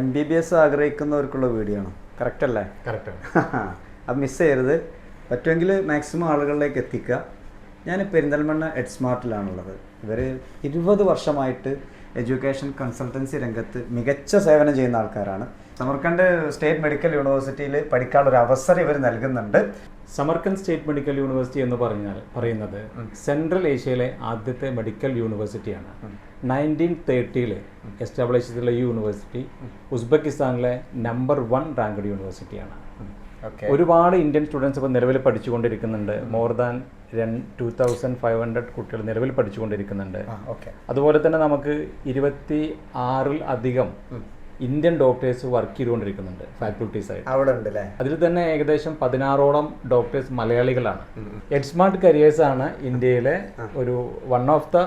MBBS ആഗ്രഹിക്കുന്നവർക്കുള്ള video ആണ്. Correct അല്ലേ? Correct. അത് മിസ് ചെയ്യരുത്. പറ്റുമെങ്കിൽ മാക്സിമം ആളുകളിലേക്ക് എത്തിക്കുക. ഞാൻ പെരിന്തൽമണ്ണ എഡ്സ്മാർട്ടിലാണുള്ളത്. ഇവർ 20 വർഷമായിട്ട് എഡ്യൂക്കേഷൻ കൺസൾട്ടൻസി രംഗത്ത് മികച്ച സേവനം ചെയ്യുന്ന ആൾക്കാരാണ്. സമർക്കണ്ട് സ്റ്റേറ്റ് മെഡിക്കൽ യൂണിവേഴ്സിറ്റിയിൽ പഠിക്കാനുള്ള ഒരു അവസരം ഇവർ നൽകുന്നുണ്ട്. സമർക്കണ്ട് സ്റ്റേറ്റ് മെഡിക്കൽ യൂണിവേഴ്സിറ്റി എന്ന് പറയുന്നത് സെൻട്രൽ ഏഷ്യയിലെ ആദ്യത്തെ മെഡിക്കൽ യൂണിവേഴ്സിറ്റിയാണ്. 1930 എസ്റ്റാബ്ലിഷ് ചെയ്തിട്ടുള്ള ഈ യൂണിവേഴ്സിറ്റി ഉസ്ബെക്കിസ്ഥാനിലെ നമ്പർ 1 റാങ്ക്ഡ് യൂണിവേഴ്സിറ്റിയാണ്. ഒരുപാട് ഇന്ത്യൻ സ്റ്റുഡൻസ് ഇപ്പോൾ നിലവിൽ പഠിച്ചുകൊണ്ടിരിക്കുന്നുണ്ട്. മോർ ദാൻ 2500 കുട്ടികൾ നിലവിൽ പഠിച്ചുകൊണ്ടിരിക്കുന്നുണ്ട്. അതുപോലെ തന്നെ നമുക്ക് 26 അധികം ഇന്ത്യൻ ഡോക്ടേഴ്സ് വർക്ക് ചെയ്തുകൊണ്ടിരിക്കുന്നുണ്ട് ഫാക്കൽറ്റീസ് ആയിട്ട് അവിടെ ഉണ്ട്. അതിൽ തന്നെ ഏകദേശം 16ഓളം ഡോക്ടേഴ്സ് മലയാളികളാണ്. എഡ്സ്മാർട്ട് കരിയേഴ്സ് ആണ് ഇന്ത്യയിലെ ഒരു one of the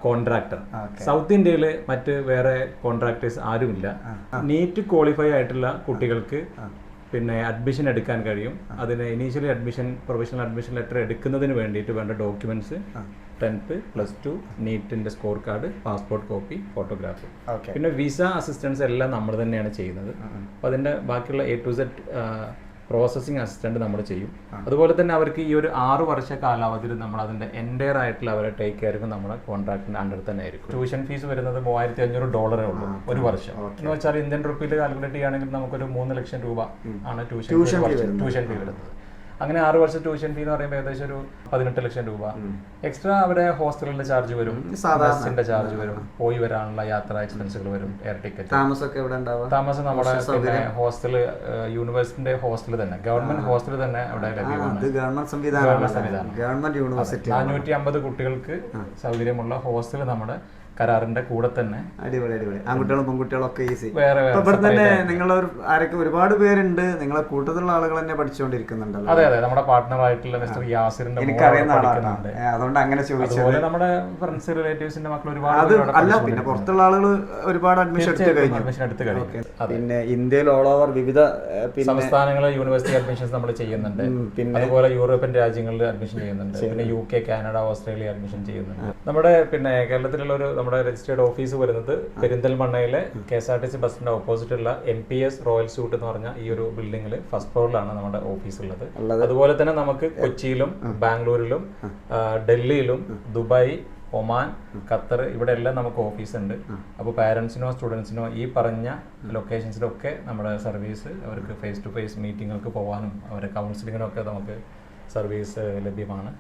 contractor. South ഇന്ത്യയിൽ മറ്റ് വേറെ കോൺട്രാക്ടേഴ്സ് ആരുമില്ല. നീറ്റ് ക്വാളിഫൈ ആയിട്ടുള്ള കുട്ടികൾക്ക് പിന്നെ അഡ്മിഷൻ എടുക്കാൻ കഴിയും. അതിന് ഇനീഷ്യലി പ്രൊഫഷണൽ അഡ്മിഷൻ ലെറ്റർ എടുക്കുന്നതിന് വേണ്ടിയിട്ട് വേണ്ട ഡോക്യുമെന്റ്സ് 10th +2 നീറ്റിന്റെ score card, passport copy, photograph, പിന്നെ വിസ അസിസ്റ്റൻസ് എല്ലാം നമ്മൾ തന്നെയാണ് ചെയ്യുന്നത്. അപ്പോൾ അതിന്റെ ബാക്കിയുള്ള A to Z processing assistant നമ്മൾ ചെയ്യും. അതുപോലെ തന്നെ അവർക്ക് ഈ ഒരു 6 വർഷ കാലാവധിയിൽ നമ്മൾ അതിന്റെ എൻറ്റയർ ആയിട്ടുള്ള അവരെ ടേക്ക് കെയർ നമ്മുടെ കോൺട്രാക്ടിന്റെ അണ്ടർ തന്നെ ആയിരിക്കും. ട്യൂഷൻ ഫീസ് വരുന്നത് $3500 ഉള്ളൂ ഒരു വർഷം. എന്ന് വെച്ചാൽ ഇന്ത്യൻ റുപ്പിയിൽ കാൽക്കുലേറ്റ് ചെയ്യുകയാണെങ്കിൽ നമുക്കൊരു 3 ലക്ഷം രൂപ ആണ് ട്യൂഷൻ ഫീ വരുന്നത്. അങ്ങനെ 6 വർഷം ട്യൂഷൻ ഫീ എന്ന് പറയുമ്പോൾ ഏകദേശം ഒരു 18 ലക്ഷം രൂപ. എക്സ്ട്രാ അവിടെ ഹോസ്റ്റലിന്റെ ചാർജ് വരും, ബസിന്റെ ചാർജ് വരും, പോയി വരാനുള്ള യാത്രാ എക്സ്പെൻസുകൾ വരും, എയർ ടിക്കറ്റ്. താമസം നമ്മുടെ പിന്നെ ഹോസ്റ്റല് യൂണിവേഴ്സിറ്റിന്റെ ഹോസ്റ്റൽ തന്നെ, ഗവൺമെന്റ് ഹോസ്റ്റൽ തന്നെ അവിടെ ലഭ്യമാണ്. 450 കുട്ടികൾക്ക് സൗകര്യമുള്ള ഹോസ്റ്റൽ നമ്മുടെ കരാറിന്റെ കൂടെ തന്നെ. അടിപൊളി. ആൺകുട്ടികളും പെൺകുട്ടികളും ഒക്കെ ഈസി. ഇവിടെ തന്നെ നിങ്ങളൊരു ആരൊക്കെ ഒരുപാട് പേരുണ്ട്, നിങ്ങളെ കൂട്ടത്തിലുള്ള ആളുകൾ തന്നെ പഠിച്ചുകൊണ്ടിരിക്കുന്നുണ്ടല്ലോ. അതെ, നമ്മുടെ പാർട്ട്ണർ ആയിട്ടുള്ള മിസ്റ്റർ യാസിറിന്റെ എനിക്കറിയുന്നുണ്ട്. അതുകൊണ്ട് അങ്ങനെ ചോദിച്ചത്. നമ്മുടെ ഫ്രണ്ട്സ് റിലേറ്റീവ്സിന്റെ മക്കൾ ഒരുപാട് അല്ല, പിന്നെ പുറത്തുള്ള ആളുകൾ ഒരുപാട് അഡ്മിഷൻ എടുത്ത് കഴിഞ്ഞു. പിന്നെ ഇന്ത്യയിൽ ഓൾ ഓവർ വിവിധ സംസ്ഥാനങ്ങളിൽ യൂണിവേഴ്സിറ്റി അഡ്മിഷൻസ് നമ്മൾ ചെയ്യുന്നുണ്ട്. പിന്നെ അതുപോലെ യൂറോപ്യൻ രാജ്യങ്ങളിൽ അഡ്മിഷൻ ചെയ്യുന്നുണ്ട്. പിന്നെ UK, കാനഡ, ഓസ്ട്രേലിയ അഡ്മിഷൻ ചെയ്യുന്നുണ്ട്. നമ്മുടെ പിന്നെ കേരളത്തിലുള്ള ഒരു നമ്മുടെ രജിസ്റ്റേർഡ് ഓഫീസ് വരുന്നത് പെരിന്തൽമണ്ണയിലെ KSRTC ബസിന്റെ ഓപ്പോസിറ്റുള്ള MPS റോയൽ സ്യൂട്ട് എന്ന് പറഞ്ഞ ഈ ഒരു ബിൽഡിംഗിൽ ഫസ്റ്റ് ഫ്ലോറിലാണ് നമ്മുടെ ഓഫീസ് ഉള്ളത്. അതുപോലെ തന്നെ നമുക്ക് കൊച്ചിയിലും ബാംഗ്ലൂരിലും ഡൽഹിയിലും ദുബായ്, ഒമാൻ, ഖത്തർ ഇവിടെ എല്ലാം നമുക്ക് ഓഫീസ് ഉണ്ട്. അപ്പോൾ പാരൻസിനോ സ്റ്റുഡൻസിനോ ഈ പറഞ്ഞ ലൊക്കേഷൻസിലൊക്കെ നമ്മുടെ സർവീസ് അവർക്ക് ഫേസ് ടു ഫേസ് മീറ്റിങ്ങൾക്ക് പോകാനും അവരെ കൗൺസിലിങ്ങിനൊക്കെ നമുക്ക് സർവീസ് ലഭ്യമാണ്.